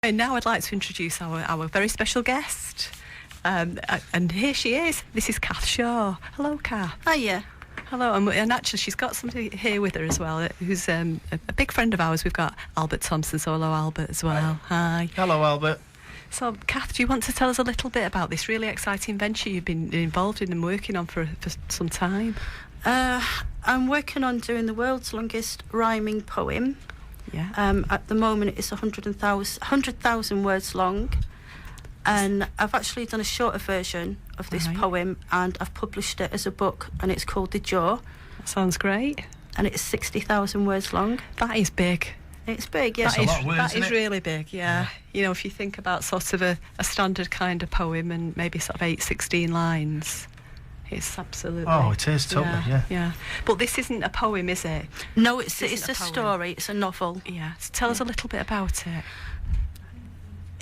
And now I'd like to introduce our very special guest. And here she is. This is Kath Shaw. Hello, Kath. Hiya. Hello, and actually she's got somebody here with her as well, who's a big friend of ours. We've got Albert Thompson, so hello, Albert, as well. Hi. Hello, Albert. So, Kath, do you want to tell us a little bit about this really exciting venture you've been involved in and working on for some time? I'm working on doing the world's longest rhyming poem. Yeah. At the moment, it's 100,000 words long. And I've actually done a shorter version of this poem, and I've published it as a book, and it's called The Jaw. That sounds great. And it's 60,000 words long. That is big. It's big, yeah. That's a lot of words, that isn't is it? really big, yeah. You know, if you think about sort of a standard kind of poem and maybe sort of 16 lines, it's absolutely... Oh, it is, totally, yeah. But this isn't a poem, is it? No, it's This isn't a a poem. story. It's a novel. Yeah. So tell us a little bit about it.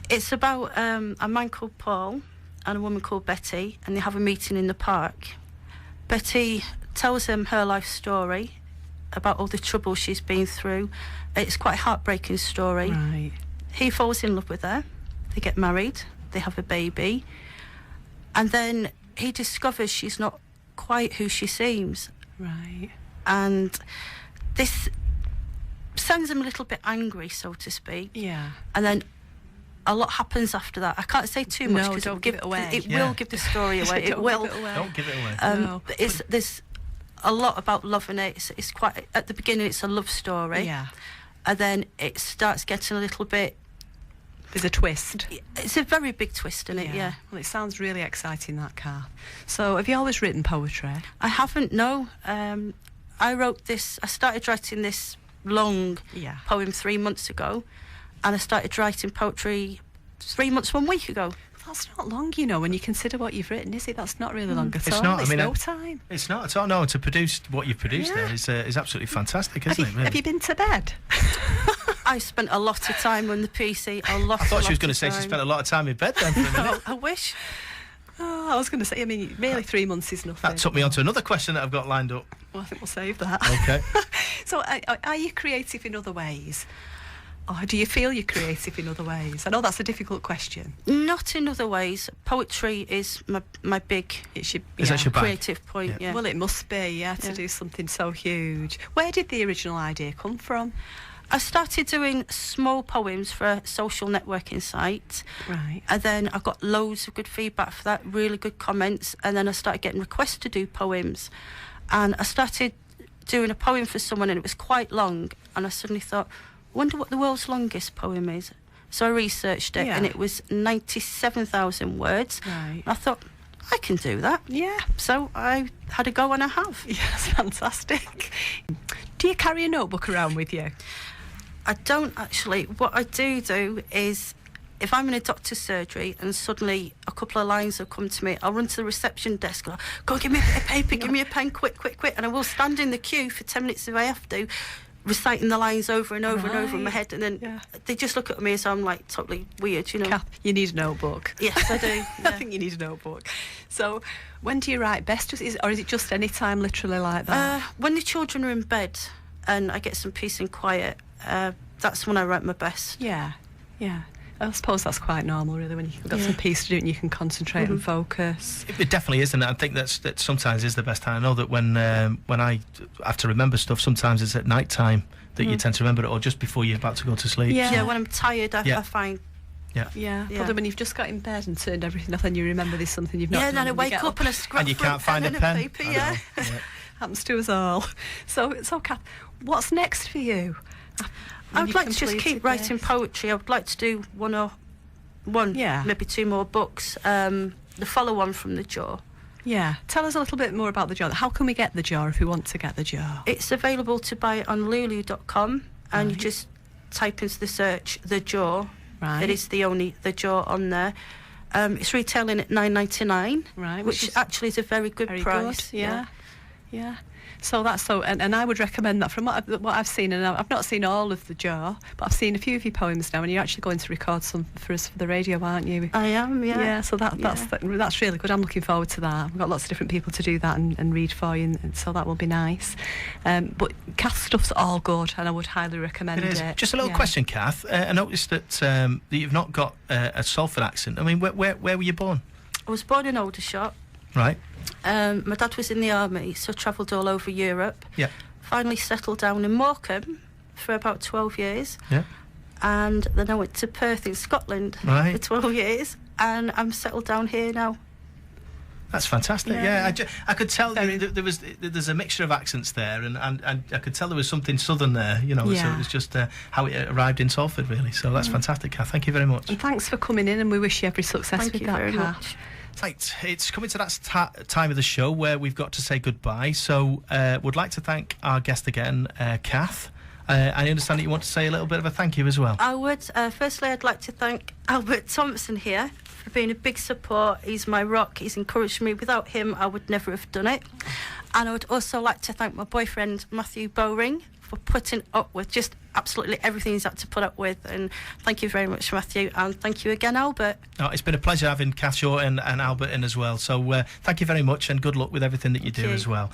It's about a man called Paul and a woman called Betty, and they have a meeting in the park. Betty tells him her life story about all the trouble she's been through. It's quite a heartbreaking story. Right. He falls in love with her. They get married. They have a baby. And then he discovers she's not quite who she seems. Right. And this sends him a little bit angry, so to speak. Yeah. And then a lot happens after that. I can't say too much No, because don't give it away. It Yeah. will give the story away. It Don't will. give it away. Don't give it away. No. There's a lot about love in it. It's quite, at the beginning it's a love story. Yeah. And then it starts getting a little bit... There's a twist. It's a very big twist in it, yeah. Well, it sounds really exciting, that, Kath. So, have you always written poetry? I haven't, no. I started writing this long Yeah. poem 3 months ago, and I started writing poetry 3 months, 1 week ago. That's not long, you know, when you consider what you've written, is it? That's not really long at It's all. not, I It's mean, no time. It's not at all. No, to produce what you've produced there is absolutely fantastic, isn't it? Really? Have you been to bed? I spent a lot of time on the PC, I thought she was going to say she spent a lot of time in bed then for a minute. I wish. Oh, I was going to say, I mean, really 3 months is nothing. That took me on to another question that I've got lined up. Well, I think we'll save that. Okay. So, are you creative in other ways? Or do you feel you're creative in other ways? I know that's a difficult question. Not in other ways. Poetry is my big Is that your bag? creative point, yeah. Well, it must be, to Yeah. do something so huge. Where did the original idea come from? I started doing small poems for a social networking site. Right. And then I got loads of good feedback for that, really good comments. And then I started getting requests to do poems. And I started doing a poem for someone, and it was quite long. And I suddenly thought, wonder what the world's longest poem is. So I researched it, and it was 97,000 words. Right. I thought, I can do that. Yeah. So I had a go, and I have. Yes, fantastic. Do you carry a notebook around with you? I don't actually. What I do is, if I'm in a doctor's surgery and suddenly a couple of lines have come to me, I'll run to the reception desk and go, give me a bit of paper, give me a pen, quick. And I will stand in the queue for 10 minutes if I have to, reciting the lines over and over and over in my head. And then they just look at me as I'm like totally weird, you know. Kath, you need a notebook. Yes, I do. I Yeah. think you need a notebook. So, when do you write best? Or is it just any time, literally like that? When the children are in bed and I get some peace and quiet, that's when I write my best. Yeah. I suppose that's quite normal, really, when you've got some peace to do it and you can concentrate and focus. It definitely is, and I think that sometimes is the best time. I know that when I have to remember stuff, sometimes it's at night time that you tend to remember it, or just before you're about to go to sleep. Yeah, when I'm tired, I find... Yeah. But then when you've just got in bed and turned everything off, then you remember there's something you've not done. Yeah, then I and you wake get up and I scrap And you for can't find a and pen. paper, I yeah. know, yeah. Happens to us all. So Kath, what's next for you? I'd like to just keep writing poetry. I would like to do one, maybe 2 more books. The follow-on from The Jaw. Yeah. Tell us a little bit more about The Jaw. How can we get The Jaw if we want to get The Jaw? It's available to buy on lulu.com, and you just type into the search The Jaw. Right. It is the only The Jaw on there. It's retailing at $9.99, Right, which is actually is a very good price. Good. Yeah. So that's so, and I would recommend that from what I've seen, and I've not seen all of the jar, but I've seen a few of your poems now, and you're actually going to record some for us for the radio, aren't you? I am, yeah. Yeah, so that's really good. I'm looking forward to that. We've got lots of different people to do that and read for you, and so that will be nice. But Kath's stuff's all good, and I would highly recommend it. It is. Just a little question, Kath. I noticed that you've not got a Salford accent. I mean, where were you born? I was born in Aldershot. Right. My dad was in the army, so travelled all over Europe. Yeah. Finally settled down in Morecambe for about 12 years. Yeah. And then I went to Perth in Scotland Right. for 12 years, and I'm settled down here now. That's fantastic. Yeah. I could tell there's a mixture of accents there, and I could tell there was something southern there, So it was just how it arrived in Salford, really. So that's fantastic, Kath. Thank you very much. And thanks for coming in, and we wish you every success Thank with you that, very Kath. much. Right, it's coming to that time of the show where we've got to say goodbye. So would like to thank our guest again, Kath. I understand that you want to say a little bit of a thank you as well. I would. Firstly, I'd like to thank Albert Thompson here for being a big support. He's my rock. He's encouraged me. Without him, I would never have done it. And I would also like to thank my boyfriend, Matthew Bowring, for putting up with just absolutely everything he's had to put up with. And thank you very much, Matthew. And thank you again, Albert. No, it's been a pleasure having Kath Shaw and Albert in as well. So thank you very much, and good luck with everything that you do as well.